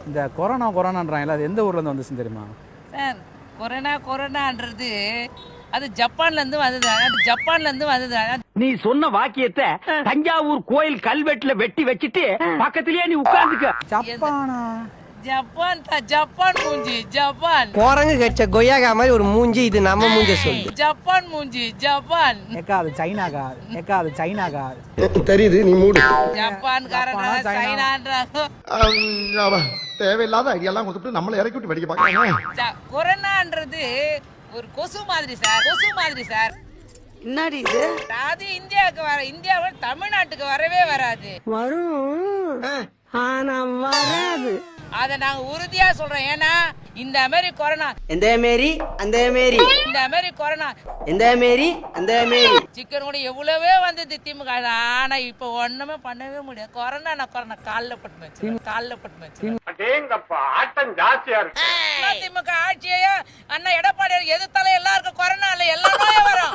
இந்த கொரோனான்றாங்களா, அது எந்த ஊர்லேருந்து வந்துச்சு தெரியுமா சார்? கொரோனான்றது அது ஜப்பான்லேருந்து வந்தது. நீ சொன்ன வாக்கியத்தை தஞ்சாவூர் கோயில் கல்வெட்டுல வெட்டி வச்சிட்டு பக்கத்திலேயே நீ உட்கார்ந்துக்க. ஜப்பானா? ஜப்பான் மூஞ்சி, ஜப்பான் குரங்கு கட்ச கொய்யாக்கா மாதிரி ஒரு மூஞ்சி, இது நம்ம மூஞ்சி சொல்லு. ஜப்பான் மூஞ்சி, ஜப்பான். ஏக்கா அது சைனாக்கா. தெரியுது, நீ மூடு. ஜப்பான்காரன் சைனான்றாங்க. தேவையில்லாத ஐடியா எல்லாம் கொடுத்துட்டு நம்மள இறக்கி விட்டு படிக்க பாக்க. கொரோனான்றது ஒரு கொசு மாதிரி சார். என்னடி இது? அது இந்தியாவுல தமிழ்நாட்டுக்கு வரவே வராது. வரும், ஆனா வராது. அத நாங்க உறுதியா சொல்றோம். ஏன்னா இந்த மாதிரி கொரோனா, எந்த மாரி அந்த மாரி, இந்த மாதிரி கொரோனா, எந்த மாரி அந்த மாரி சிக்கன் கூட எவ்வளவே வந்தது திமுக. ஆனா இப்ப ஒண்ணுமே பண்ணவே முடியாது. கொரோனா கால்ல பட்டு வச்சு ஆட்டம் ஜாஸ்தியா இருக்கு. திமுக ஆட்சியா அண்ணா எடப்பாடி எதிர்த்தாலும் எல்லாருக்கும் கொரோனா இல்ல, எல்லா நோயும் வரும்.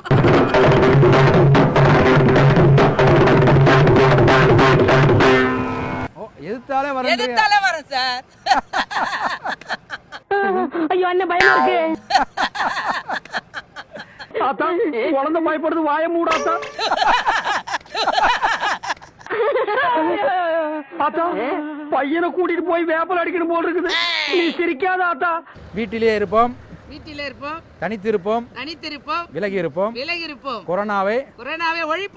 எதிர்த்தாலே வரும் சார். ஐயோ அண்ணன் பயமா இருக்கு. தாத்தா குழந்தை பயப்படுது, வாய மூடாத்தா. தாத்தா பையனை கூட்டிட்டு போய் வேப்பல் அடிக்கணும் போல் இருக்குது. நீ சிரிக்காத ஆத்தா. வீட்டிலே இருப்போம், வீட்டில இருப்போம், தனித்திருப்போம், தனித்திருப்போம், விலகி இருப்போம், கொரோனாவை கொரோனாவை ஒழிப்போம்.